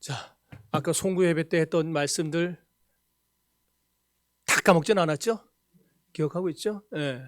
자, 아까 송구 예배 때 했던 말씀들 다 까먹진 않았죠? 기억하고 있죠? 예.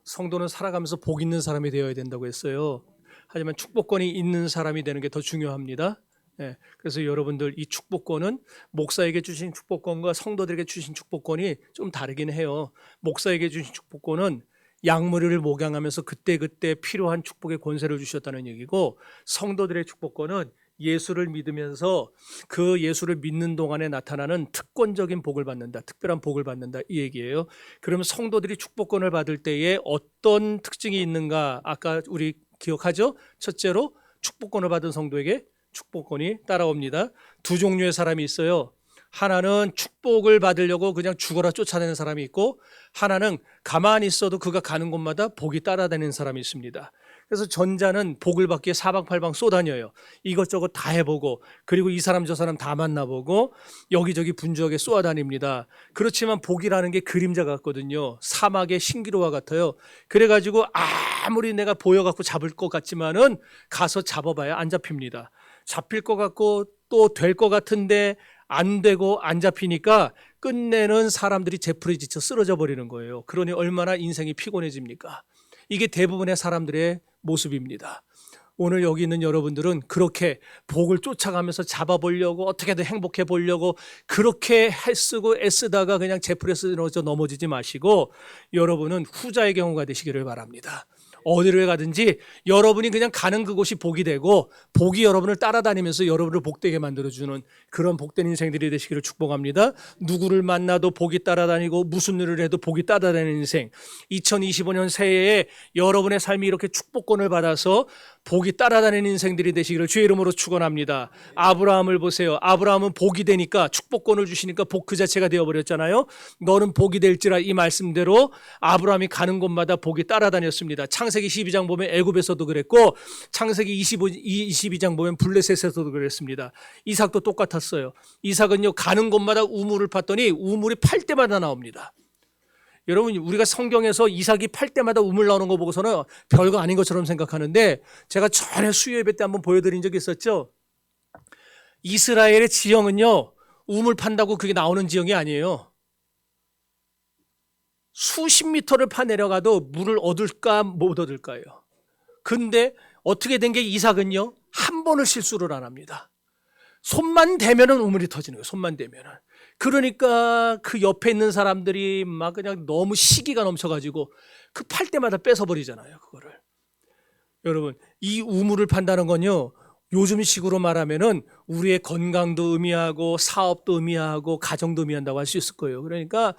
성도는 살아가면서 복 있는 사람이 되어야 된다고 했어요. 하지만 축복권이 있는 사람이 되는 게 더 중요합니다. 예. 그래서 여러분들 이 축복권은 목사에게 주신 축복권과 성도들에게 주신 축복권이 좀 다르긴 해요. 목사에게 주신 축복권은 양무리를 목양하면서 그때그때 필요한 축복의 권세를 주셨다는 얘기고, 성도들의 축복권은 예수를 믿으면서 그 예수를 믿는 동안에 나타나는 특권적인 복을 받는다, 특별한 복을 받는다, 이 얘기예요. 그러면 성도들이 축복권을 받을 때에 어떤 특징이 있는가? 아까 우리 기억하죠? 첫째로 축복권을 받은 성도에게 축복권이 따라옵니다. 두 종류의 사람이 있어요. 하나는 축복을 받으려고 그냥 죽어라 쫓아내는 사람이 있고, 하나는 가만히 있어도 그가 가는 곳마다 복이 따라다니는 사람이 있습니다. 그래서 전자는 복을 받기에 사방팔방 쏘다녀요. 이것저것 다 해보고, 그리고 이 사람 저 사람 다 만나보고 여기저기 분주하게 쏘아다닙니다. 그렇지만 복이라는 게 그림자 같거든요. 사막의 신기루와 같아요. 그래가지고 아무리 내가 보여갖고 잡을 것 같지만은 가서 잡아봐야 안 잡힙니다. 잡힐 것 같고 또 될 것 같은데 안 되고 안 잡히니까 끝내는 사람들이 제풀이 지쳐 쓰러져 버리는 거예요. 그러니 얼마나 인생이 피곤해집니까? 이게 대부분의 사람들의 모습입니다. 오늘 여기 있는 여러분들은 그렇게 복을 쫓아가면서 잡아보려고, 어떻게든 행복해 보려고 그렇게 애쓰고 애쓰다가 그냥 제풀에 쓰러져 넘어지지 마시고, 여러분은 후자의 경우가 되시기를 바랍니다. 어디를 가든지 여러분이 그냥 가는 그곳이 복이 되고, 복이 여러분을 따라다니면서 여러분을 복되게 만들어주는 그런 복된 인생들이 되시기를 축복합니다. 누구를 만나도 복이 따라다니고 무슨 일을 해도 복이 따라다니는 인생, 2025년 새해에 여러분의 삶이 이렇게 축복권을 받아서 복이 따라다니는 인생들이 되시기를 주의 이름으로 축원합니다. 아브라함을 보세요. 아브라함은 복이 되니까, 축복권을 주시니까 복 그 자체가 되어버렸잖아요. 너는 복이 될지라, 이 말씀대로 아브라함이 가는 곳마다 복이 따라다녔습니다. 창세기 12장 보면 애굽에서도 그랬고, 창세기 22장 보면 블레셋에서도 그랬습니다. 이삭도 똑같았어요. 이삭은요, 가는 곳마다 우물을 팠더니 우물이 팔 때마다 나옵니다. 여러분, 우리가 성경에서 이삭이 팔 때마다 우물 나오는 거 보고서는 별거 아닌 것처럼 생각하는데, 제가 전에 수요 예배 때 한번 보여드린 적이 있었죠. 이스라엘의 지형은요, 우물 판다고 그게 나오는 지형이 아니에요. 수십 미터를 파 내려가도 물을 얻을까 못 얻을까요? 근데 어떻게 된 게, 이삭은요, 한 번을 실수를 안 합니다. 손만 대면은 우물이 터지는 거예요. 손만 대면은. 그러니까 그 옆에 있는 사람들이 막 그냥 너무 시기가 넘쳐가지고 그 팔 때마다 뺏어버리잖아요, 그거를. 여러분, 이 우물을 판다는 건요, 요즘식으로 말하면은 우리의 건강도 의미하고 사업도 의미하고 가정도 의미한다고 할 수 있을 거예요. 그러니까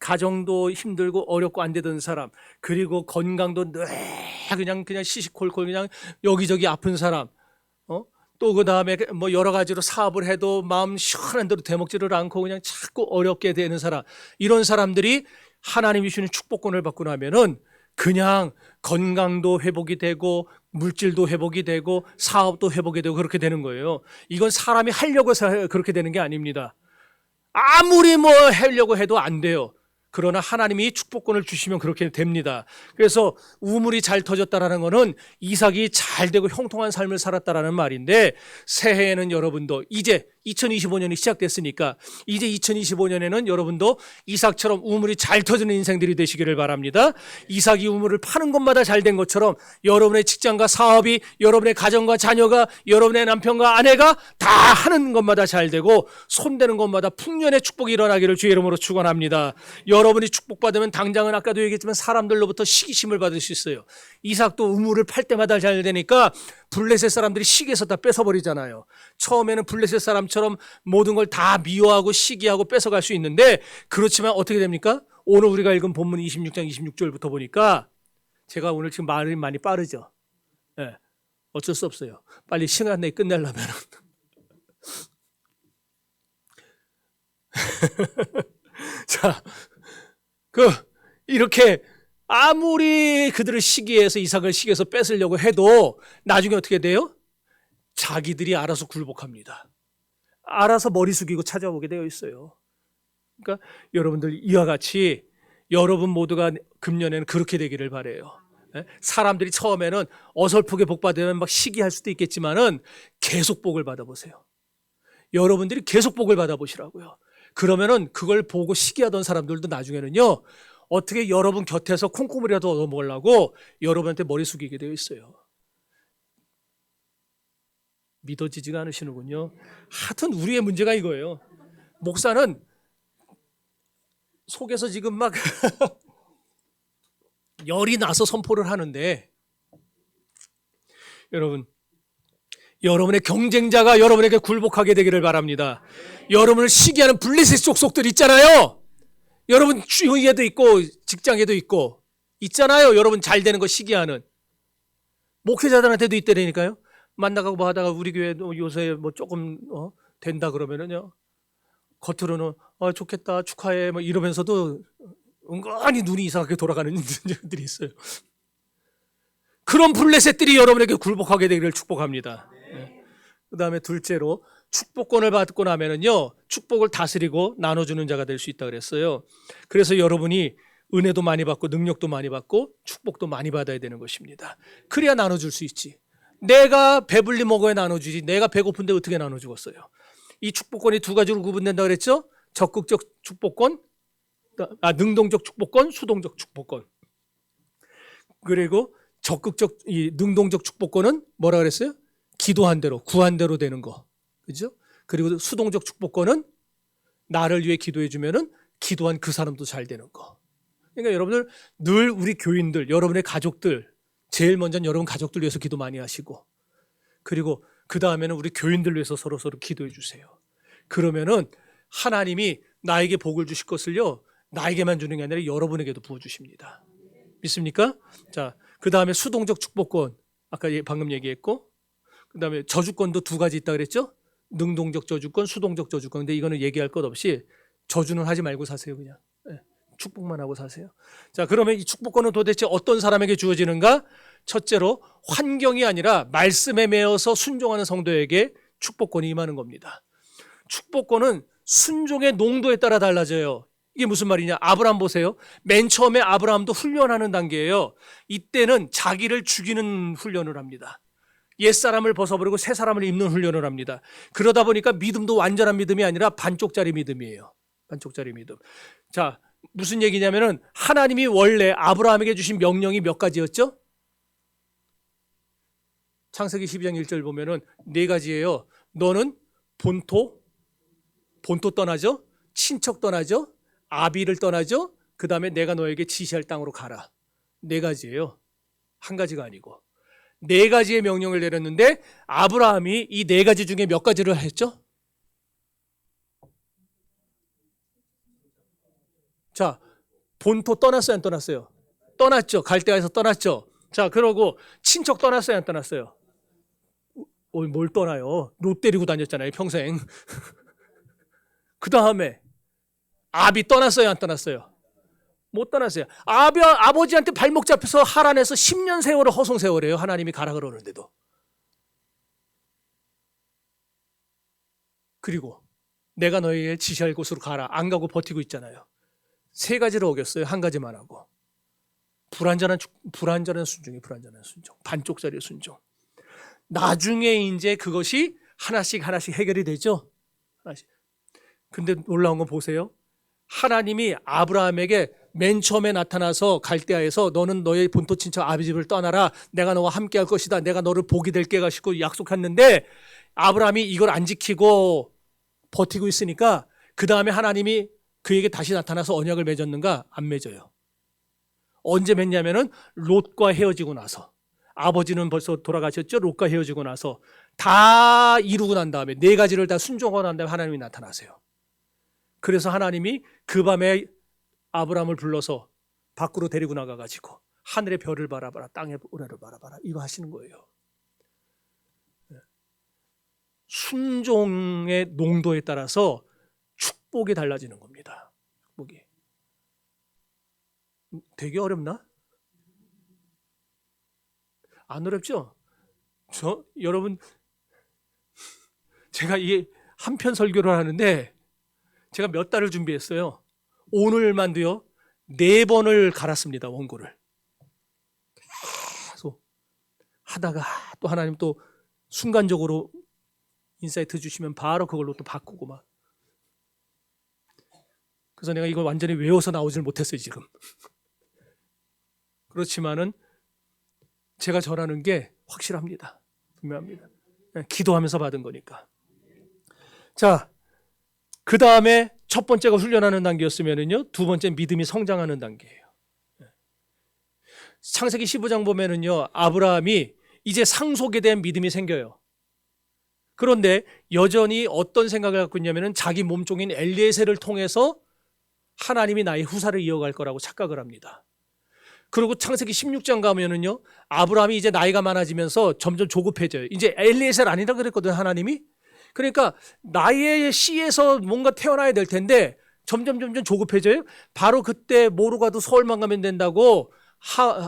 가정도 힘들고 어렵고 안 되던 사람, 그리고 건강도 늘 그냥 시시콜콜 그냥 여기저기 아픈 사람, 또 그 다음에 뭐 여러 가지로 사업을 해도 마음 시원한 대로 되먹지를 않고 그냥 자꾸 어렵게 되는 사람, 이런 사람들이 하나님이 주시는 축복권을 받고 나면은 그냥 건강도 회복이 되고 물질도 회복이 되고 사업도 회복이 되고 그렇게 되는 거예요. 이건 사람이 하려고 해서 그렇게 되는 게 아닙니다. 아무리 뭐 하려고 해도 안 돼요. 그러나 하나님이 축복권을 주시면 그렇게 됩니다. 그래서 우물이 잘 터졌다라는 것은 이삭이 잘 되고 형통한 삶을 살았다라는 말인데, 새해에는 여러분도 이제 2025년이 시작됐으니까 이제 2025년에는 여러분도 이삭처럼 우물이 잘 터지는 인생들이 되시기를 바랍니다. 이삭이 우물을 파는 것마다 잘 된 것처럼 여러분의 직장과 사업이, 여러분의 가정과 자녀가, 여러분의 남편과 아내가 다 하는 것마다 잘 되고 손대는 것마다 풍년의 축복이 일어나기를 주의 이름으로 축원합니다. 여러분이 축복받으면 당장은 아까도 얘기했지만 사람들로부터 시기심을 받을 수 있어요. 이삭도 우물을 팔 때마다 잘 되니까 블레셋 사람들이 시기해서 다 뺏어버리잖아요. 처음에는 블레셋 사람처럼 모든 걸 다 미워하고 시기하고 뺏어갈 수 있는데, 그렇지만 어떻게 됩니까? 오늘 우리가 읽은 본문 26장 26절부터 보니까, 제가 오늘 지금 말이 많이 빠르죠. 네, 어쩔 수 없어요. 빨리 시간 내에 끝내려면. 자, 이렇게 아무리 그들을 시기해서, 이삭을 시기해서 뺏으려고 해도 나중에 어떻게 돼요? 자기들이 알아서 굴복합니다. 알아서 머리 숙이고 찾아오게 되어 있어요. 그러니까 여러분들 이와 같이 여러분 모두가 금년에는 그렇게 되기를 바라요. 사람들이 처음에는 어설프게 복 받으면 막 시기할 수도 있겠지만은 계속 복을 받아보세요. 여러분들이 계속 복을 받아보시라고요. 그러면은 그걸 보고 시기하던 사람들도 나중에는요, 어떻게 여러분 곁에서 콩고물이라도 얻어먹으려고 여러분한테 머리 숙이게 되어 있어요. 믿어지지가 않으시는군요. 하여튼 우리의 문제가 이거예요. 목사는 속에서 지금 막 열이 나서 선포를 하는데, 여러분, 여러분의 경쟁자가 여러분에게 굴복하게 되기를 바랍니다. 여러분을 시기하는 블레셋 족속들 있잖아요. 여러분 주위에도 있고 직장에도 있고 있잖아요. 여러분 잘 되는 거 시기하는 목회자들한테도 있다니까요. 만나가고 뭐 하다가 우리 교회도 요새 뭐 조금 된다 그러면은요, 겉으로는 좋겠다 축하해 뭐 이러면서도 은근히 눈이 이상하게 돌아가는 분들이 있어요. 그런 블레셋들이 여러분에게 굴복하게 되기를 축복합니다. 그 다음에 둘째로 축복권을 받고 나면은요, 축복을 다스리고 나눠주는 자가 될 수 있다 그랬어요. 그래서 여러분이 은혜도 많이 받고 능력도 많이 받고 축복도 많이 받아야 되는 것입니다. 그래야 나눠줄 수 있지. 내가 배불리 먹어야 나눠주지, 내가 배고픈데 어떻게 나눠주겠어요. 이 축복권이 두 가지로 구분된다 그랬죠. 적극적 축복권, 능동적 축복권, 수동적 축복권. 그리고 적극적 이 능동적 축복권은 뭐라 그랬어요? 기도한 대로, 구한 대로 되는 거. 그죠? 그리고 수동적 축복권은 나를 위해 기도해 주면은 기도한 그 사람도 잘 되는 거. 그러니까 여러분들 늘 우리 교인들, 여러분의 가족들, 제일 먼저는 여러분 가족들 위해서 기도 많이 하시고, 그리고 그 다음에는 우리 교인들 위해서 서로서로 기도해 주세요. 그러면은 하나님이 나에게 복을 주실 것을요, 나에게만 주는 게 아니라 여러분에게도 부어주십니다. 믿습니까? 자, 그 다음에 수동적 축복권, 아까 방금 얘기했고, 그 다음에 저주권도 두 가지 있다 그랬죠? 능동적 저주권, 수동적 저주권. 근데 이거는 얘기할 것 없이 저주는 하지 말고 사세요. 그냥 축복만 하고 사세요. 자, 그러면 이 축복권은 도대체 어떤 사람에게 주어지는가? 첫째로 환경이 아니라 말씀에 매여서 순종하는 성도에게 축복권이 임하는 겁니다. 축복권은 순종의 농도에 따라 달라져요. 이게 무슨 말이냐? 아브라함 보세요. 맨 처음에 아브라함도 훈련하는 단계예요. 이때는 자기를 죽이는 훈련을 합니다. 옛사람을 벗어버리고 새 사람을 입는 훈련을 합니다. 그러다 보니까 믿음도 완전한 믿음이 아니라 반쪽짜리 믿음이에요. 반쪽짜리 믿음. 자, 무슨 얘기냐면은 하나님이 원래 아브라함에게 주신 명령이 몇 가지였죠? 창세기 12장 1절 보면은 네 가지예요. 너는 본토 떠나죠? 친척 떠나죠? 아비를 떠나죠? 그 다음에 내가 너에게 지시할 땅으로 가라. 네 가지예요. 한 가지가 아니고. 네 가지의 명령을 내렸는데 아브라함이 이 네 가지 중에 몇 가지를 했죠? 자, 본토 떠났어요, 안 떠났어요? 떠났죠. 갈대아에서 떠났죠. 자, 그러고 친척 떠났어요, 안 떠났어요? 뭘 떠나요? 롯 데리고 다녔잖아요, 평생. 그 다음에 아비 떠났어요, 안 떠났어요? 못 떠났어요. 아버지한테 발목 잡혀서 하란에서 10년 세월을 허송세월해요. 하나님이 가라 그러는데도. 그리고 내가 너에게 지시할 곳으로 가라. 안 가고 버티고 있잖아요. 세 가지를 어겼어요. 한 가지만 하고. 불완전한 순종이 불완전한 순종. 반쪽짜리 순종. 나중에 이제 그것이 하나씩 해결이 되죠. 하나씩. 근데 놀라운 건 보세요. 하나님이 아브라함에게 맨 처음에 나타나서 갈대아에서 너는 너의 본토 친척 아비 집을 떠나라. 내가 너와 함께 할 것이다. 내가 너를 복이 될게 가시고 약속했는데 아브라함이 이걸 안 지키고 버티고 있으니까 그 다음에 하나님이 그에게 다시 나타나서 언약을 맺었는가? 안 맺어요. 언제 맺냐면은 롯과 헤어지고 나서. 아버지는 벌써 돌아가셨죠? 롯과 헤어지고 나서 다 이루고 난 다음에 네 가지를 다 순종하고 난 다음에 하나님이 나타나세요. 그래서 하나님이 그 밤에 아브라함을 불러서 밖으로 데리고 나가가지고 하늘의 별을 바라봐라, 땅의 우라를 바라봐라, 이거 하시는 거예요. 순종의 농도에 따라서 축복이 달라지는 겁니다. 축복이. 되게 어렵나? 안 어렵죠? 여러분, 제가 이게 한편 설교를 하는데 제가 몇 달을 준비했어요. 오늘만도요 4번을 갈았습니다. 원고를. 하다가 또 하나님 또 순간적으로 인사이트 주시면 바로 그걸로 또 바꾸고 막. 그래서 내가 이걸 완전히 외워서 나오질 못했어요 지금. 그렇지만은 제가 전하는 게 확실합니다. 분명합니다. 기도하면서 받은 거니까. 자, 그 다음에 첫 번째가 훈련하는 단계였으면은요, 두 번째 믿음이 성장하는 단계예요. 창세기 15장 보면은요, 아브라함이 이제 상속에 대한 믿음이 생겨요. 그런데 여전히 어떤 생각을 갖고 있냐면은 자기 몸종인 엘리에셀을 통해서 하나님이 나의 후사를 이어갈 거라고 착각을 합니다. 그리고 창세기 16장 가면은요, 아브라함이 이제 나이가 많아지면서 점점 조급해져요. 이제 엘리에셀 아니라 그랬거든, 하나님이. 그러니까 나의 씨에서 뭔가 태어나야 될 텐데 점점 조급해져요. 바로 그때 뭐로 가도 서울만 가면 된다고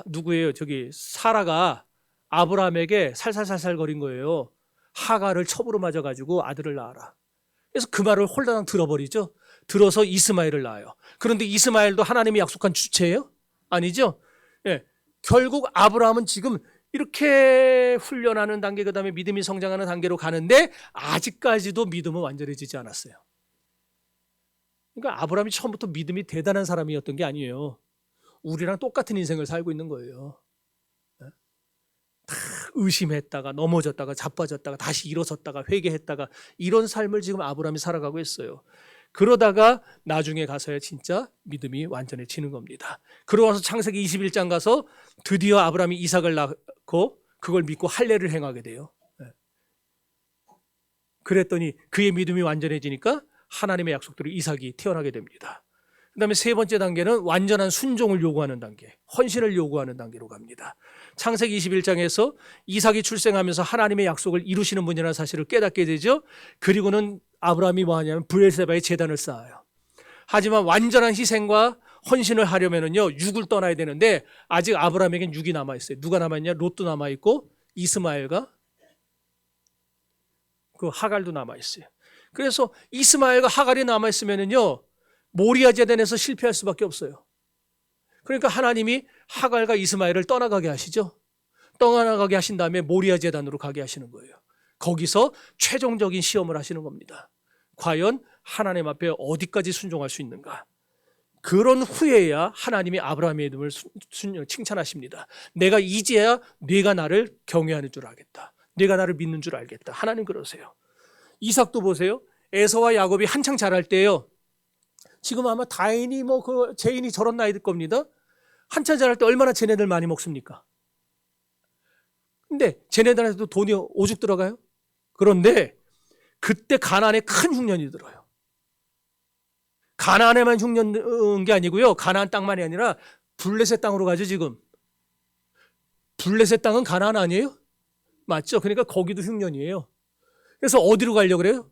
누구예요? 저기 사라가 아브라함에게 살살살살 거린 거예요. 하가를 첩으로 맞아가지고 아들을 낳아라. 그래서 그 말을 홀라당 들어버리죠. 들어서 이스마엘을 낳아요. 그런데 이스마엘도 하나님이 약속한 주체예요? 아니죠. 예, 결국 아브라함은 지금 이렇게 훈련하는 단계, 그 다음에 믿음이 성장하는 단계로 가는데 아직까지도 믿음은 완전해지지 않았어요. 그러니까 아브라함이 처음부터 믿음이 대단한 사람이었던 게 아니에요. 우리랑 똑같은 인생을 살고 있는 거예요. 다 의심했다가 넘어졌다가 자빠졌다가 다시 일어섰다가 회개했다가 이런 삶을 지금 아브라함이 살아가고 있어요. 그러다가 나중에 가서야 진짜 믿음이 완전해지는 겁니다. 그러고 나서 창세기 21장 가서 드디어 아브라함이 이삭을 낳고 그걸 믿고 할례를 행하게 돼요. 그랬더니 그의 믿음이 완전해지니까 하나님의 약속대로 이삭이 태어나게 됩니다. 그 다음에 세 번째 단계는 완전한 순종을 요구하는 단계, 헌신을 요구하는 단계로 갑니다. 창세기 21장에서 이삭이 출생하면서 하나님의 약속을 이루시는 분이라는 사실을 깨닫게 되죠. 그리고는 아브라함이 뭐 하냐면 브엘세바에 제단을 쌓아요. 하지만 완전한 희생과 헌신을 하려면은요, 육을 떠나야 되는데 아직 아브라함에겐 육이 남아있어요. 누가 남아있냐? 롯도 남아있고 이스마엘과 그 하갈도 남아있어요. 그래서 이스마엘과 하갈이 남아있으면은요, 모리아 제단에서 실패할 수밖에 없어요. 그러니까 하나님이 하갈과 이스마엘을 떠나가게 하시죠. 떠나가게 하신 다음에 모리아 제단으로 가게 하시는 거예요. 거기서 최종적인 시험을 하시는 겁니다. 과연 하나님 앞에 어디까지 순종할 수 있는가? 그런 후에야 하나님이 아브라함의 믿음을 칭찬하십니다. 내가 이제야 네가 나를 경외하는 줄 알겠다. 네가 나를 믿는 줄 알겠다. 하나님 그러세요. 이삭도 보세요. 에서와 야곱이 한창 자랄 때예요. 지금 아마 다인이 제인이 저런 나이일 겁니다. 한참 자랄 때 얼마나 쟤네들 많이 먹습니까? 근데 쟤네들한테도 돈이 오죽 들어가요? 그런데 그때 가나안에 큰 흉년이 들어요. 가나안에만 흉년 게 아니고요. 가나안 땅만이 아니라 블레셋 땅으로 가죠 지금. 블레셋 땅은 가나안 아니에요? 맞죠? 그러니까 거기도 흉년이에요. 그래서 어디로 가려고 그래요?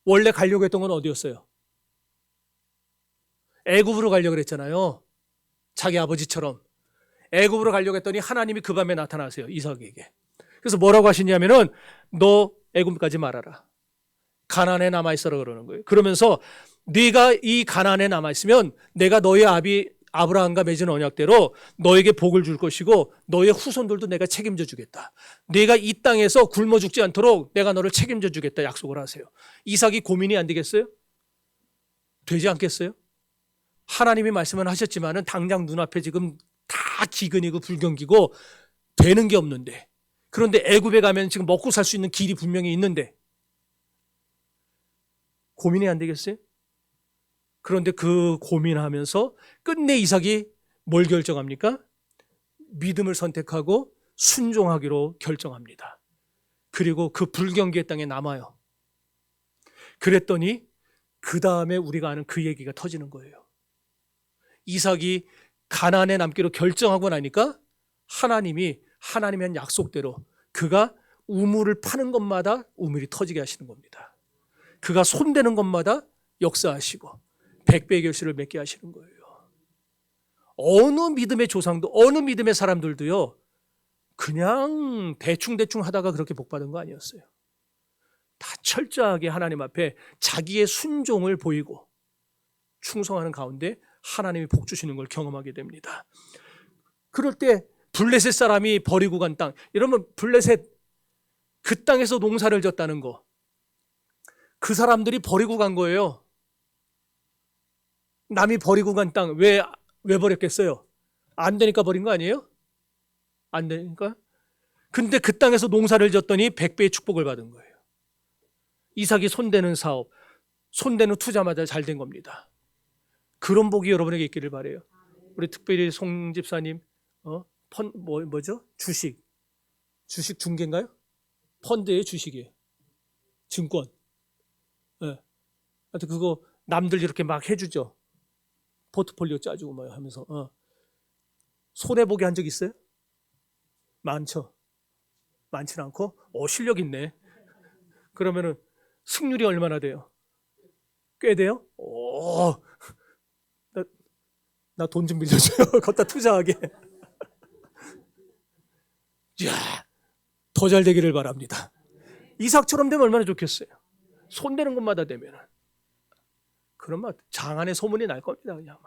원래 가려고 했던 건 어디였어요? 애굽으로 가려고 그랬잖아요. 자기 아버지처럼. 애굽으로 가려고 했더니 하나님이 그 밤에 나타나세요. 이삭에게. 그래서 뭐라고 하시냐면은 너 애굽 가지 말아라. 가나안에 남아있어라 그러는 거예요. 그러면서 네가 이 가나안에 남아있으면 내가 너의 아비 아브라함과 맺은 언약대로 너에게 복을 줄 것이고 너의 후손들도 내가 책임져 주겠다. 네가 이 땅에서 굶어 죽지 않도록 내가 너를 책임져 주겠다 약속을 하세요. 이삭이 고민이 안 되겠어요? 되지 않겠어요? 하나님이 말씀은 하셨지만은 당장 눈앞에 지금 다 기근이고 불경기고 되는 게 없는데, 그런데 애굽에 가면 지금 먹고 살 수 있는 길이 분명히 있는데 고민이 안 되겠어요? 그런데 그 고민하면서 끝내 이삭이 뭘 결정합니까? 믿음을 선택하고 순종하기로 결정합니다. 그리고 그 불경기의 땅에 남아요. 그랬더니 그 다음에 우리가 아는 그 얘기가 터지는 거예요. 이삭이 가나안에 남기로 결정하고 나니까 하나님이 한 약속대로 그가 우물을 파는 것마다 우물이 터지게 하시는 겁니다. 그가 손대는 것마다 역사하시고 백배의 결실을 맺게 하시는 거예요. 어느 믿음의 조상도 어느 믿음의 사람들도요, 그냥 대충 하다가 그렇게 복받은 거 아니었어요. 다 철저하게 하나님 앞에 자기의 순종을 보이고 충성하는 가운데 하나님이 복 주시는 걸 경험하게 됩니다. 그럴 때 블레셋 사람이 버리고 간 땅. 이러면 블레셋 그 땅에서 농사를 졌다는 거. 그 사람들이 버리고 간 거예요. 남이 버리고 간 땅 왜 버렸겠어요? 안 되니까 버린 거 아니에요? 안 되니까? 근데 그 땅에서 농사를 졌더니 100배의 축복을 받은 거예요. 이삭이 손대는 사업, 손대는 투자마다 잘 된 겁니다. 그런 복이 여러분에게 있기를 바라요. 우리 특별히 송 집사님, 뭐죠? 주식 중개인가요? 펀드의 주식이에요. 증권. 네. 하여튼 그거 남들 이렇게 막 해주죠. 포트폴리오 짜주고 뭐 하면서. 손해보게 한 적 있어요? 많죠. 많지는 않고, 실력 있네. 그러면은 승률이 얼마나 돼요? 꽤 돼요? 나 돈 좀 빌려줘요. 걷다 투자하게. 이야, 더 잘 되기를 바랍니다. 이삭처럼 되면 얼마나 좋겠어요. 손대는 것마다 되면은. 그러면 장안의 소문이 날 겁니다. 그냥.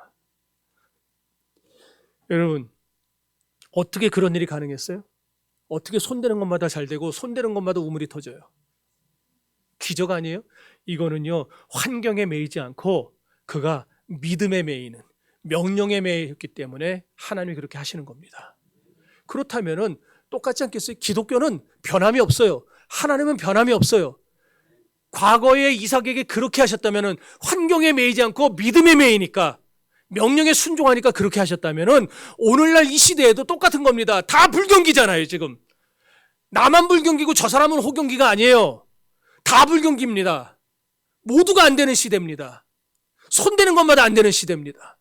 여러분, 어떻게 그런 일이 가능했어요? 어떻게 손대는 것마다 잘 되고 손대는 것마다 우물이 터져요? 기적 아니에요? 이거는요, 환경에 매이지 않고 그가 믿음에 매이는, 명령에 매였기 때문에 하나님이 그렇게 하시는 겁니다. 그렇다면은 똑같지 않겠어요? 기독교는 변함이 없어요. 하나님은 변함이 없어요. 과거에 이삭에게 그렇게 하셨다면은 환경에 매이지 않고 믿음에 매이니까, 명령에 순종하니까 그렇게 하셨다면은 오늘날 이 시대에도 똑같은 겁니다. 다 불경기잖아요, 지금. 나만 불경기고 저 사람은 호경기가 아니에요. 다 불경기입니다. 모두가 안 되는 시대입니다. 손대는 것마다 안 되는 시대입니다.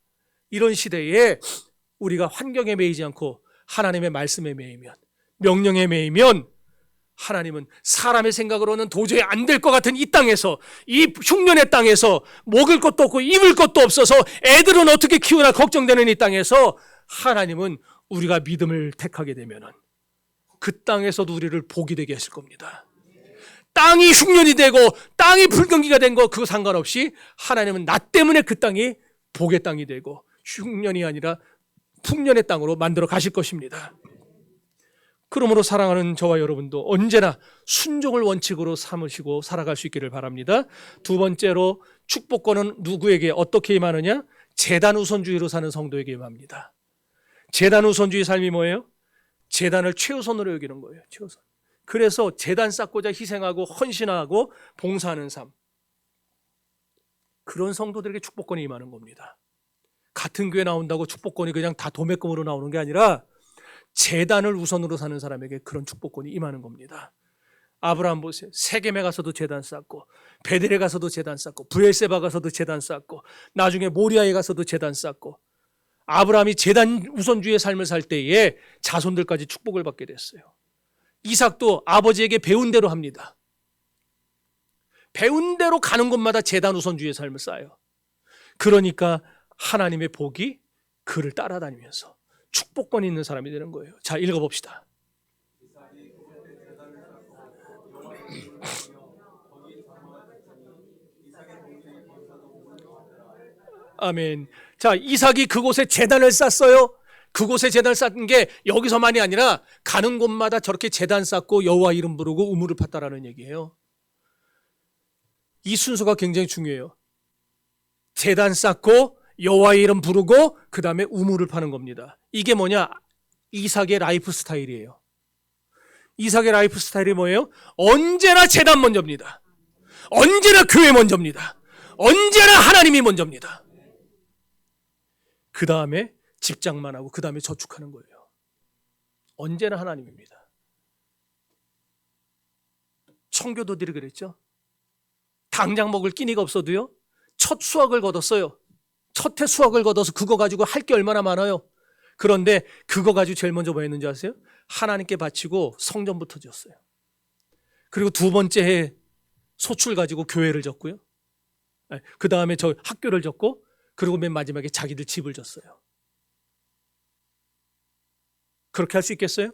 이런 시대에 우리가 환경에 매이지 않고 하나님의 말씀에 매이면, 명령에 매이면, 하나님은 사람의 생각으로는 도저히 안 될 것 같은 이 땅에서, 이 흉년의 땅에서 먹을 것도 없고 입을 것도 없어서 애들은 어떻게 키우나 걱정되는 이 땅에서 하나님은 우리가 믿음을 택하게 되면은 그 땅에서도 우리를 복이 되게 하실 겁니다. 땅이 흉년이 되고 땅이 불경기가 된 거 그거 상관없이 하나님은 나 때문에 그 땅이 복의 땅이 되고 흉년이 아니라 풍년의 땅으로 만들어 가실 것입니다. 그러므로 사랑하는 저와 여러분도 언제나 순종을 원칙으로 삼으시고 살아갈 수 있기를 바랍니다. 두 번째로, 축복권은 누구에게 어떻게 임하느냐? 제단 우선주의로 사는 성도에게 임합니다. 제단 우선주의 삶이 뭐예요? 제단을 최우선으로 여기는 거예요. 최우선. 그래서 제단 쌓고자 희생하고 헌신하고 봉사하는 삶, 그런 성도들에게 축복권이 임하는 겁니다. 같은 교회 나온다고 축복권이 그냥 다 도매금으로 나오는 게 아니라 제단을 우선으로 사는 사람에게 그런 축복권이 임하는 겁니다. 아브라함 보세요. 세겜에 가서도 제단 쌓고, 베델에 가서도 제단 쌓고, 브엘세바 가서도 제단 쌓고, 나중에 모리아에 가서도 제단 쌓고, 아브라함이 제단 우선주의의 삶을 살 때에 자손들까지 축복을 받게 됐어요. 이삭도 아버지에게 배운 대로 합니다. 배운 대로 가는 곳마다 제단 우선주의의 삶을 쌓아요. 그러니까 하나님의 복이 그를 따라다니면서 축복권이 있는 사람이 되는 거예요. 자, 읽어봅시다. 아멘. 자, 이삭이 그곳에 제단을 쌓았어요. 그곳에 제단을 쌓은 게 여기서만이 아니라 가는 곳마다 저렇게 제단 쌓고 여호와 이름 부르고 우물을 팠다라는 얘기예요. 이 순서가 굉장히 중요해요. 제단 쌓고 여호와의 이름 부르고 그 다음에 우물을 파는 겁니다. 이게 뭐냐? 이삭의 라이프 스타일이에요. 이삭의 라이프 스타일이 뭐예요? 언제나 제단 먼저입니다. 언제나 교회 먼저입니다. 언제나 하나님이 먼저입니다. 그 다음에 집장만 하고 그 다음에 저축하는 거예요. 언제나 하나님입니다. 청교도들이 그랬죠. 당장 먹을 끼니가 없어도요, 첫 수확을 거뒀어요. 첫 해 수확을 거둬서 그거 가지고 할 게 얼마나 많아요. 그런데 그거 가지고 제일 먼저 뭐 했는지 아세요? 하나님께 바치고 성전부터 지었어요. 그리고 두 번째 해 소출 가지고 교회를 졌고요. 그 다음에 저 학교를 졌고, 그리고 맨 마지막에 자기들 집을 졌어요. 그렇게 할 수 있겠어요?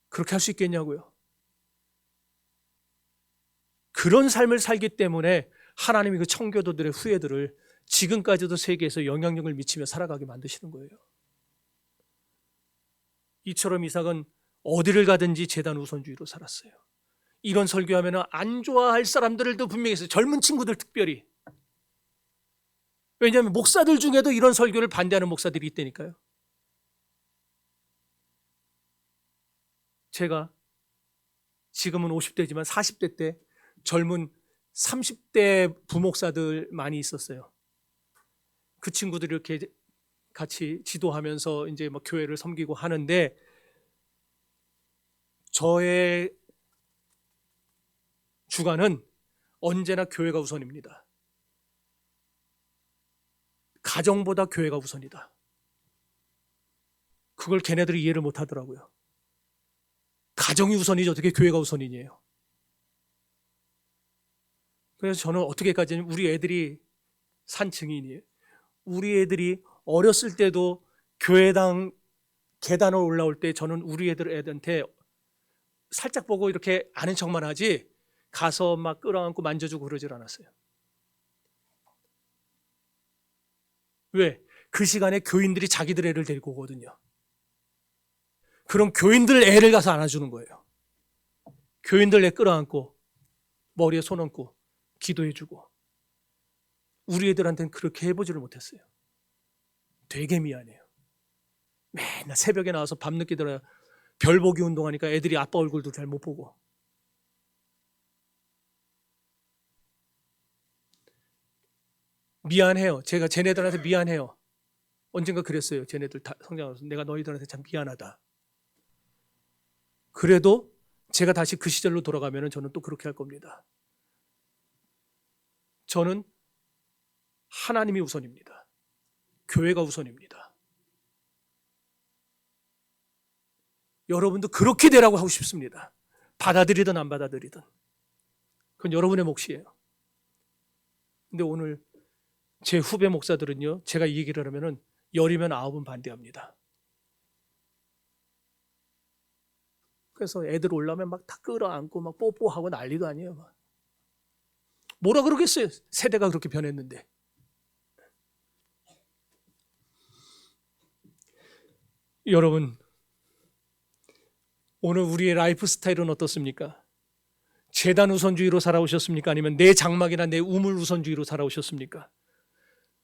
그렇게 할 수 있겠냐고요. 그런 삶을 살기 때문에 하나님이 그 청교도들의 후예들을 지금까지도 세계에서 영향력을 미치며 살아가게 만드시는 거예요. 이처럼 이삭은 어디를 가든지 제단 우선주의로 살았어요. 이런 설교하면 안 좋아할 사람들도 분명히 있어요. 젊은 친구들 특별히. 왜냐하면 목사들 중에도 이런 설교를 반대하는 목사들이 있다니까요. 제가 지금은 50대지만 40대 때 젊은 30대 부목사들 많이 있었어요. 그 친구들이 이렇게 같이 지도하면서 이제 뭐 교회를 섬기고 하는데, 저의 주관은 언제나 교회가 우선입니다. 가정보다 교회가 우선이다. 그걸 걔네들이 이해를 못 하더라고요. 가정이 우선이지 어떻게 교회가 우선이에요. 그래서 저는 어떻게까지 우리 애들이 산 증인이에요. 우리 애들이 어렸을 때도 교회당 계단을 올라올 때 저는 우리 애들한테 살짝 보고 이렇게 아는 척만 하지 가서 막 끌어안고 만져주고 그러질 않았어요. 왜? 그 시간에 교인들이 자기들 애를 데리고 오거든요. 그럼 교인들 애를 가서 안아주는 거예요. 교인들 애 끌어안고 머리에 손 얹고 기도해주고. 우리 애들한테는 그렇게 해보지를 못했어요. 되게 미안해요. 맨날 새벽에 나와서 밤늦게 들어요. 별보기 운동하니까 애들이 아빠 얼굴도 잘 못 보고. 미안해요. 제가 쟤네들한테 미안해요. 언젠가 그랬어요. 쟤네들 다 성장하면서 내가 너희들한테 참 미안하다. 그래도 제가 다시 그 시절로 돌아가면 저는 또 그렇게 할 겁니다. 저는 하나님이 우선입니다. 교회가 우선입니다. 여러분도 그렇게 되라고 하고 싶습니다. 받아들이든 안 받아들이든. 그건 여러분의 몫이에요. 근데 오늘 제 후배 목사들은요, 제가 이 얘기를 하면은 10이면 9은 반대합니다. 그래서 애들 올라오면 막 다 끌어안고 막 뽀뽀하고 난리도 아니에요. 막. 뭐라 그러겠어요? 세대가 그렇게 변했는데. 여러분, 오늘 우리의 라이프 스타일은 어떻습니까? 재단 우선주의로 살아오셨습니까? 아니면 내 장막이나 내 우물 우선주의로 살아오셨습니까?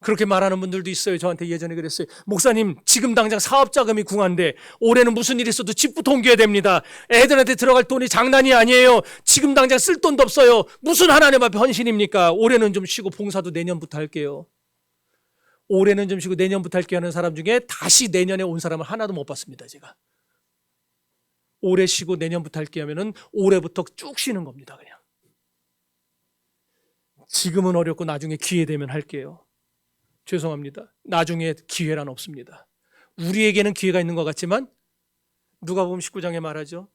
그렇게 말하는 분들도 있어요. 저한테 예전에 그랬어요. 목사님, 지금 당장 사업자금이 궁한데 올해는 무슨 일이 있어도 집부터 옮겨야 됩니다. 애들한테 들어갈 돈이 장난이 아니에요. 지금 당장 쓸 돈도 없어요. 무슨 하나님 앞에 헌신입니까? 올해는 좀 쉬고 봉사도 내년부터 할게요. 올해는 좀 쉬고 내년부터 할게 하는 사람 중에 다시 내년에 온 사람을 하나도 못 봤습니다. 제가. 올해 쉬고 내년부터 할게 하면은 올해부터 쭉 쉬는 겁니다. 그냥. 지금은 어렵고 나중에 기회 되면 할게요. 죄송합니다. 나중에 기회란 없습니다. 우리에게는 기회가 있는 것 같지만 누가복음 19장에 말하죠.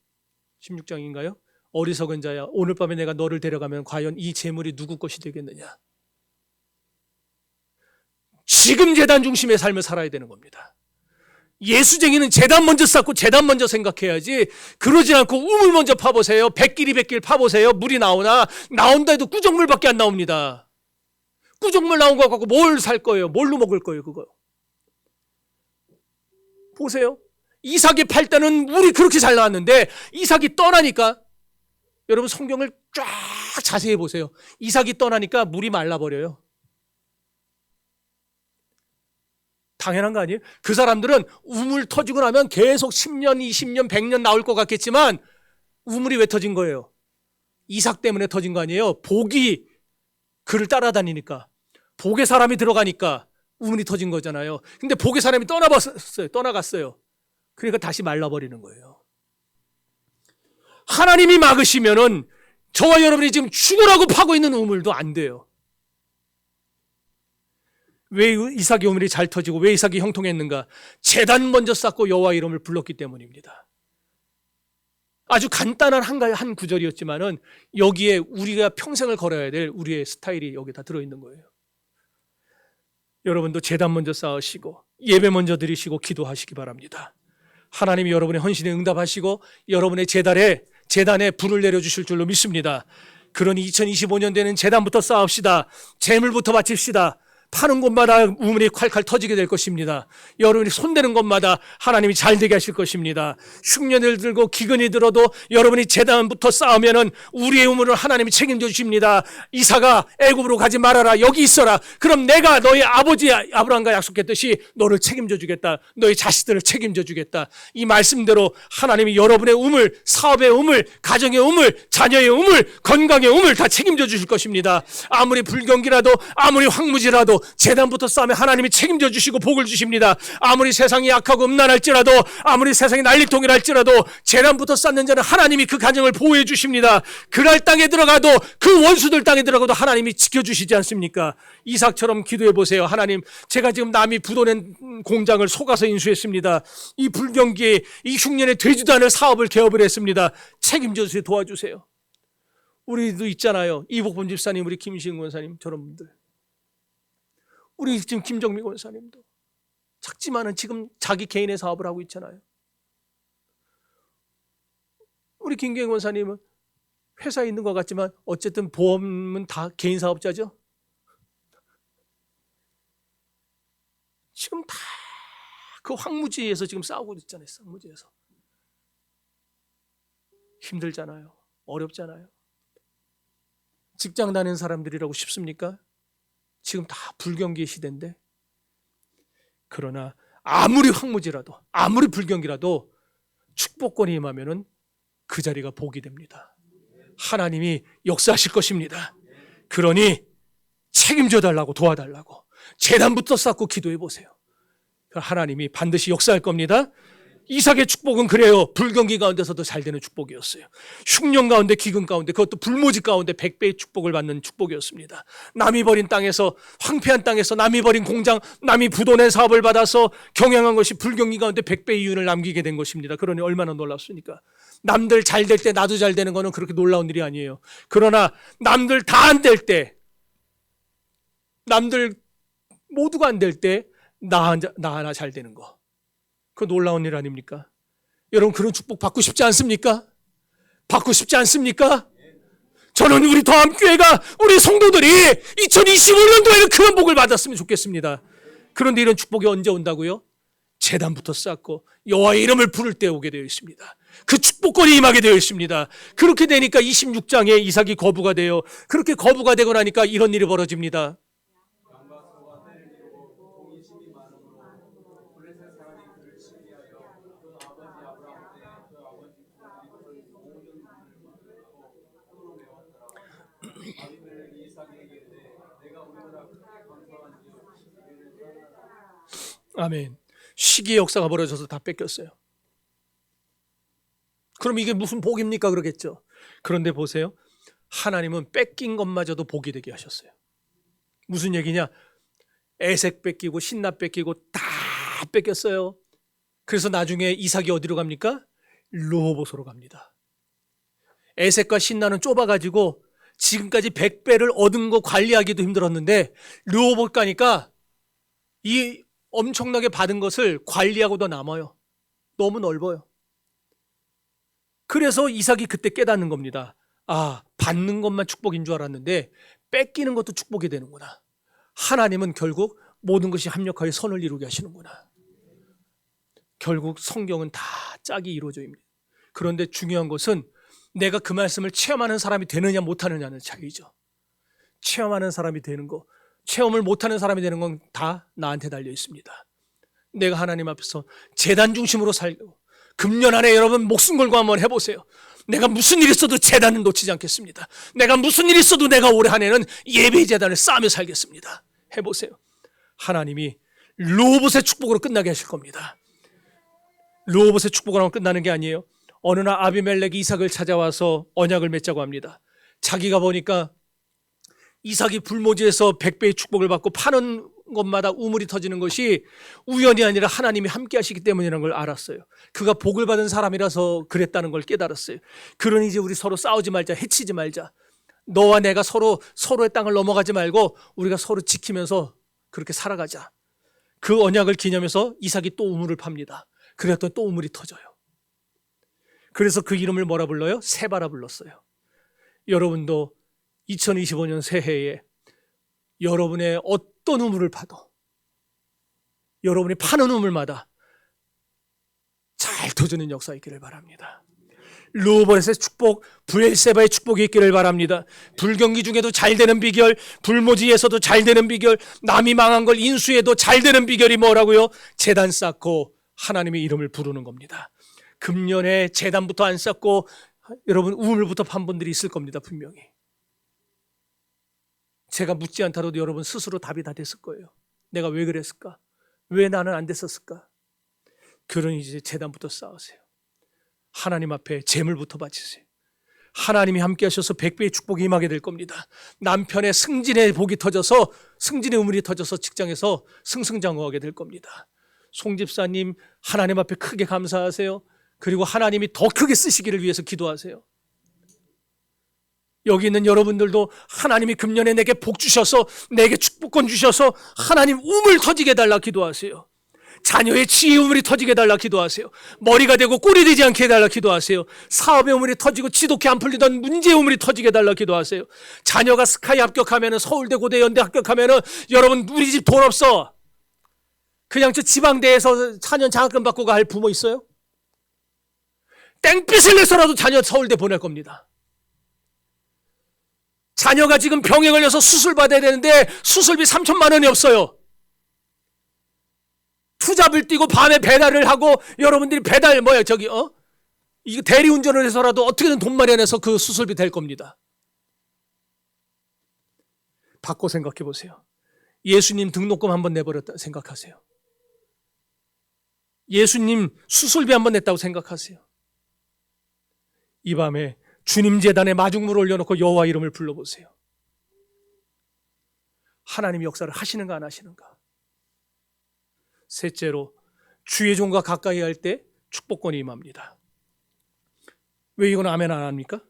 16장인가요? 어리석은 자야, 오늘 밤에 내가 너를 데려가면 과연 이 재물이 누구 것이 되겠느냐. 지금 재단 중심의 삶을 살아야 되는 겁니다. 예수쟁이는 재단 먼저 쌓고 재단 먼저 생각해야지, 그러지 않고 우물 먼저 파보세요. 백길이 백길 파보세요. 물이 나온다 해도 꾸정물밖에 안 나옵니다. 꾸정물 나온 거 갖고 뭘 살 거예요? 뭘로 먹을 거예요? 그거 보세요. 이삭이 팔 때는 물이 그렇게 잘 나왔는데 이삭이 떠나니까, 여러분 성경을 쫙 자세히 보세요. 이삭이 떠나니까 물이 말라버려요. 당연한 거 아니에요? 그 사람들은 우물 터지고 나면 계속 10년, 20년, 100년 나올 것 같겠지만 우물이 왜 터진 거예요? 이삭 때문에 터진 거 아니에요? 복이 그를 따라다니니까, 복의 사람이 들어가니까 우물이 터진 거잖아요. 근데 복의 사람이 떠나갔어요. 그러니까 다시 말라버리는 거예요. 하나님이 막으시면은 저와 여러분이 지금 죽으라고 파고 있는 우물도 안 돼요. 왜 이삭의 우물이 잘 터지고 왜 이삭이 형통했는가? 제단 먼저 쌓고 여호와 이름을 불렀기 때문입니다. 아주 간단한 한 구절이었지만은 여기에 우리가 평생을 걸어야 될 우리의 스타일이 여기 다 들어있는 거예요. 여러분도 제단 먼저 쌓으시고 예배 먼저 드리시고 기도하시기 바랍니다. 하나님이 여러분의 헌신에 응답하시고 여러분의 제단에 불을 내려주실 줄로 믿습니다. 그러니 2025년 되는 제단부터 쌓읍시다. 재물부터 바칩시다. 파는 곳마다 우물이 콸콸 터지게 될 것입니다. 여러분이 손대는 곳마다 하나님이 잘 되게 하실 것입니다. 흉년을 들고 기근이 들어도 여러분이 제단부터 쌓으면은 우리의 우물을 하나님이 책임져 주십니다. 이사가 애굽으로 가지 말아라. 여기 있어라. 그럼 내가 너희 아버지 아브라함과 약속했듯이 너를 책임져 주겠다. 너희 자식들을 책임져 주겠다. 이 말씀대로 하나님이 여러분의 우물, 사업의 우물, 가정의 우물, 자녀의 우물, 건강의 우물 다 책임져 주실 것입니다. 아무리 불경기라도 아무리 황무지라도 재단부터 쌓으면 하나님이 책임져 주시고 복을 주십니다. 아무리 세상이 약하고 음란할지라도 아무리 세상이 난리통일할지라도 재단부터 쌓는 자는 하나님이 그 가정을 보호해 주십니다. 그랄 땅에 들어가도 그 원수들 땅에 들어가도 하나님이 지켜주시지 않습니까? 이삭처럼 기도해 보세요. 하나님, 제가 지금 남이 부도낸 공장을 속아서 인수했습니다. 이 불경기에 이 흉년에 되지도 않을 사업을 개업을 했습니다. 책임져 주세요. 도와주세요. 우리도 있잖아요. 이복범 집사님, 우리 김시은 권사님, 저런 분들. 우리 지금 김정미 권사님도 작지만은 지금 자기 개인의 사업을 하고 있잖아요. 우리 김경희 권사님은 회사에 있는 것 같지만 어쨌든 보험은 다 개인 사업자죠. 지금 다 그 황무지에서 지금 싸우고 있잖아요. 황무지에서. 힘들잖아요. 어렵잖아요. 직장 다니는 사람들이라고 쉽습니까? 지금 다 불경기의 시대인데. 그러나 아무리 황무지라도 아무리 불경기라도 축복권이 임하면은 그 자리가 복이 됩니다. 하나님이 역사하실 것입니다. 그러니 책임져 달라고, 도와달라고 재단부터 쌓고 기도해 보세요. 하나님이 반드시 역사할 겁니다. 이삭의 축복은 그래요. 불경기 가운데서도 잘 되는 축복이었어요. 흉년 가운데, 기근 가운데, 그것도 불모지 가운데 100배의 축복을 받는 축복이었습니다. 남이 버린 땅에서, 황폐한 땅에서 남이 버린 공장, 남이 부도낸 사업을 받아서 경영한 것이 불경기 가운데 100배의 이윤을 남기게 된 것입니다. 그러니 얼마나 놀랍습니까? 남들 잘 될 때 나도 잘 되는 거는 그렇게 놀라운 일이 아니에요. 그러나 남들 다 안 될 때, 남들 모두가 안 될 때 나 하나 잘 되는 거, 그거 놀라운 일 아닙니까? 여러분, 그런 축복 받고 싶지 않습니까? 받고 싶지 않습니까? 저는 우리 더함교회가, 우리 성도들이 2025년도에는 그런 복을 받았으면 좋겠습니다. 그런데 이런 축복이 언제 온다고요? 제단부터 쌓고 여호와의 이름을 부를 때 오게 되어 있습니다. 그 축복권이 임하게 되어 있습니다. 그렇게 되니까 26장에 이삭이 거부가 돼요. 그렇게 거부가 되고 나니까 이런 일이 벌어집니다. 아멘. 시기의 역사가 벌어져서 다 뺏겼어요. 그럼 이게 무슨 복입니까? 그러겠죠. 그런데 보세요. 하나님은 뺏긴 것마저도 복이 되게 하셨어요. 무슨 얘기냐? 에색 뺏기고 신납 뺏기고 다 뺏겼어요. 그래서 나중에 이삭이 어디로 갑니까? 르호봇으로 갑니다. 에색과 신나는 좁아가지고 지금까지 100배를 얻은 거 관리하기도 힘들었는데 르호봇 가니까 이 엄청나게 받은 것을 관리하고도 남아요. 너무 넓어요. 그래서 이삭이 그때 깨닫는 겁니다. 아, 받는 것만 축복인 줄 알았는데 뺏기는 것도 축복이 되는구나. 하나님은 결국 모든 것이 합력하여 선을 이루게 하시는구나. 결국 성경은 다 짝이 이루어져입니다. 그런데 중요한 것은 내가 그 말씀을 체험하는 사람이 되느냐 못하느냐는 차이죠. 체험하는 사람이 되는 거, 체험을 못하는 사람이 되는 건 다 나한테 달려 있습니다. 내가 하나님 앞에서 제단 중심으로 살고, 금년 안에 여러분 목숨 걸고 한번 해보세요. 내가 무슨 일 있어도 제단은 놓치지 않겠습니다. 내가 무슨 일 있어도 내가 올해 한 해는 예배 제단을 쌓으며 살겠습니다. 해보세요. 하나님이 르호봇의 축복으로 끝나게 하실 겁니다. 르호봇의 축복으로 끝나는 게 아니에요. 어느 날 아비멜렉이 이삭을 찾아와서 언약을 맺자고 합니다. 자기가 보니까 이삭이 불모지에서 100배의 축복을 받고 파는 것마다 우물이 터지는 것이 우연이 아니라 하나님이 함께 하시기 때문이라는 걸 알았어요. 그가 복을 받은 사람이라서 그랬다는 걸 깨달았어요. 그러니 이제 우리 서로 싸우지 말자, 해치지 말자. 너와 내가 서로의 땅을 넘어가지 말고 우리가 서로 지키면서 그렇게 살아가자. 그 언약을 기념해서 이삭이 또 우물을 팝니다. 그랬더니 또 우물이 터져요. 그래서 그 이름을 뭐라 불러요? 세바라 불렀어요. 여러분도 2025년 새해에 여러분의 어떤 우물을 파도 여러분이 파는 우물마다 잘 터주는 역사 있기를 바랍니다. 루버넷의 축복, 브엘세바의 축복이 있기를 바랍니다. 불경기 중에도 잘 되는 비결, 불모지에서도 잘 되는 비결, 남이 망한 걸 인수해도 잘 되는 비결이 뭐라고요? 제단 쌓고 하나님의 이름을 부르는 겁니다. 금년에 제단부터 안 쌓고 여러분 우물부터 판 분들이 있을 겁니다. 분명히. 제가 묻지 않더라도 여러분 스스로 답이 다 됐을 거예요. 내가 왜 그랬을까? 왜 나는 안 됐었을까? 그러니 이제 제단부터 쌓으세요. 하나님 앞에 제물부터 바치세요. 하나님이 함께 하셔서 100배의 축복이 임하게 될 겁니다. 남편의 승진의 복이 터져서 승진의 우물이 터져서 직장에서 승승장구하게 될 겁니다. 송 집사님 하나님 앞에 크게 감사하세요. 그리고 하나님이 더 크게 쓰시기를 위해서 기도하세요. 여기 있는 여러분들도 하나님이 금년에 내게 복 주셔서 내게 축복권 주셔서 하나님 우물 터지게 해달라 기도하세요. 자녀의 지혜 우물이 터지게 해달라 기도하세요. 머리가 되고 꼴이 되지 않게 해달라 기도하세요. 사업의 우물이 터지고 지독히 안 풀리던 문제의 우물이 터지게 해달라 기도하세요. 자녀가 스카이 합격하면 서울대 고대 연대 합격하면 여러분 우리 집 돈 없어. 그냥 저 지방대에서 4년 장학금 받고 갈 부모 있어요? 땡빛을 내서라도 자녀 서울대 보낼 겁니다. 자녀가 지금 병에 걸려서 수술 받아야 되는데 수술비 3천만 원이 없어요. 투잡을 뛰고 밤에 배달을 하고 여러분들이 배달 이거 대리운전을 해서라도 어떻게든 돈 마련해서 그 수술비 될 겁니다. 바꿔 생각해 보세요. 예수님 등록금 한번 내버렸다 생각하세요. 예수님 수술비 한번 냈다고 생각하세요. 이 밤에 주님 제단에 마중물 올려놓고 여호와 이름을 불러보세요. 하나님이 역사를 하시는가 안 하시는가. 셋째로 주의 종과 가까이 할 때 축복권이 임합니다. 왜 이건 아멘 안 합니까?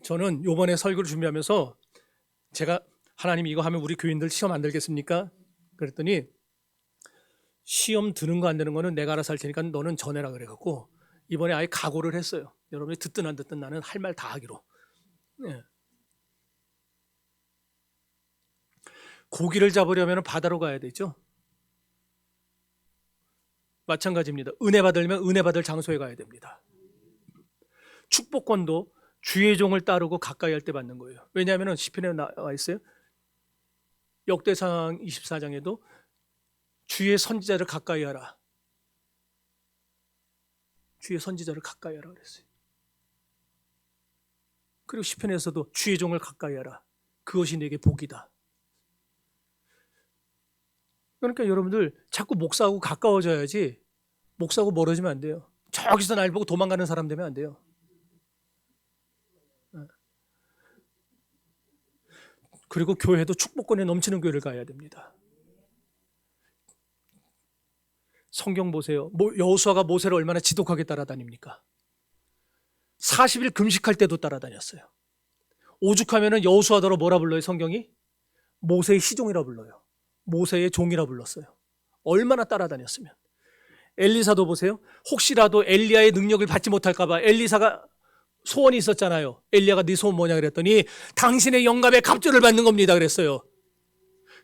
저는 이번에 설교를 준비하면서 제가 하나님 이거 하면 우리 교인들 시험 안 들겠습니까? 그랬더니 시험 드는 거 안 되는 거는 내가 알아서 할 테니까 너는 전해라 그래갖고 이번에 아예 각오를 했어요. 여러분이 듣든 안 듣든 나는 할 말 다 하기로. 네. 고기를 잡으려면 바다로 가야 되죠. 마찬가지입니다. 은혜 받으려면 은혜 받을 장소에 가야 됩니다. 축복권도 주의 종을 따르고 가까이 할 때 받는 거예요. 왜냐하면 시편에 나와 있어요. 역대상 24장에도 주의 선지자를 가까이 하라. 주의 선지자를 가까이 하라 그랬어요. 그리고 시편에서도 주의 종을 가까이 하라. 그것이 내게 복이다. 그러니까 여러분들 자꾸 목사하고 가까워져야지 목사하고 멀어지면 안 돼요. 저기서 날 보고 도망가는 사람 되면 안 돼요. 그리고 교회도 축복권에 넘치는 교회를 가야 됩니다. 성경 보세요. 여호수아가 모세를 얼마나 지독하게 따라다닙니까? 40일 금식할 때도 따라다녔어요. 오죽하면 여호수아더러 뭐라 불러요? 성경이? 모세의 시종이라 불러요. 모세의 종이라 불렀어요. 얼마나 따라다녔으면. 엘리사도 보세요. 혹시라도 엘리야의 능력을 받지 못할까 봐 엘리사가 소원이 있었잖아요. 엘리야가 네 소원 뭐냐 그랬더니 당신의 영감에 갑절을 받는 겁니다 그랬어요.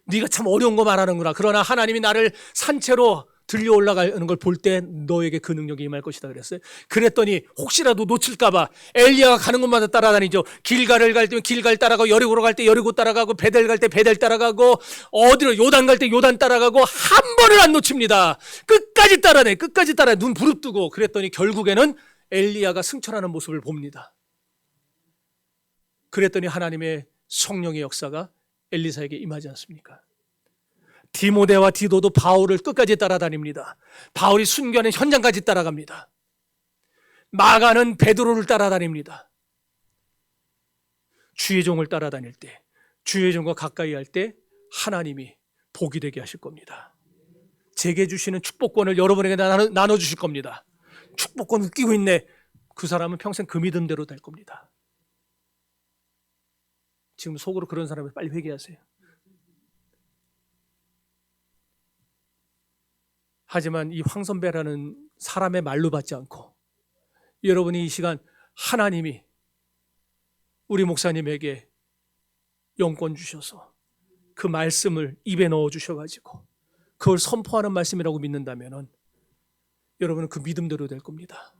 네가 참 어려운 거 말하는구나. 그러나 하나님이 나를 산채로 들려 올라가는 걸 볼 때 너에게 그 능력이 임할 것이다 그랬어요. 그랬더니 혹시라도 놓칠까 봐 엘리야가 가는 곳마다 따라다니죠. 길갈을 갈 때 길갈 따라가고 여리고로 갈 때 여리고 따라가고 베델 갈 때 베델 따라가고 어디로 요단 갈 때 요단 따라가고 한 번을 안 놓칩니다. 끝까지 따라내. 끝까지 따라 눈 부릅뜨고 그랬더니 결국에는 엘리야가 승천하는 모습을 봅니다. 그랬더니 하나님의 성령의 역사가 엘리사에게 임하지 않습니까? 디모데와 디도도 바울을 끝까지 따라다닙니다. 바울이 순교하는 현장까지 따라갑니다. 마가는 베드로를 따라다닙니다. 주의 종을 따라다닐 때, 주의 종과 가까이 할 때 하나님이 복이 되게 하실 겁니다. 제게 주시는 축복권을 여러분에게 나눠주실 겁니다. 축복권을 끼고 있네. 그 사람은 평생 그 믿음대로 될 겁니다. 지금 속으로 그런 사람을 빨리 회개하세요. 하지만 이 황선배라는 사람의 말로 받지 않고 여러분이 이 시간 하나님이 우리 목사님에게 영권 주셔서 그 말씀을 입에 넣어 주셔가지고 그걸 선포하는 말씀이라고 믿는다면은 여러분은 그 믿음대로 될 겁니다.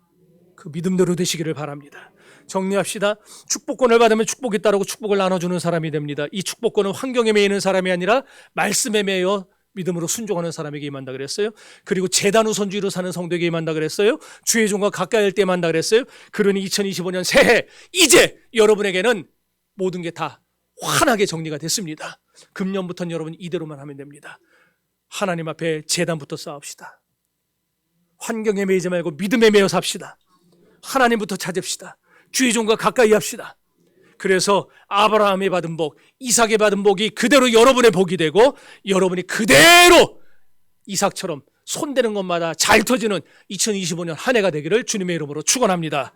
그 믿음대로 되시기를 바랍니다. 정리합시다. 축복권을 받으면 축복이 따르고 축복을 나눠주는 사람이 됩니다. 이 축복권은 환경에 매이는 사람이 아니라 말씀에 매여 믿음으로 순종하는 사람에게 임한다 그랬어요. 그리고 제단 우선주의로 사는 성도에게 임한다 그랬어요. 주의 종과 가까이 할 때 임한다 그랬어요. 그러니 2025년 새해 이제 여러분에게는 모든 게 다 환하게 정리가 됐습니다. 금년부터는 여러분 이대로만 하면 됩니다. 하나님 앞에 제단부터 쌓읍시다. 환경에 매이지 말고 믿음에 매여 삽시다. 하나님부터 찾읍시다. 주의 종과 가까이 합시다. 그래서 아브라함이 받은 복, 이삭이 받은 복이 그대로 여러분의 복이 되고 여러분이 그대로 이삭처럼 손대는 것마다 잘 터지는 2025년 한 해가 되기를 주님의 이름으로 축원합니다.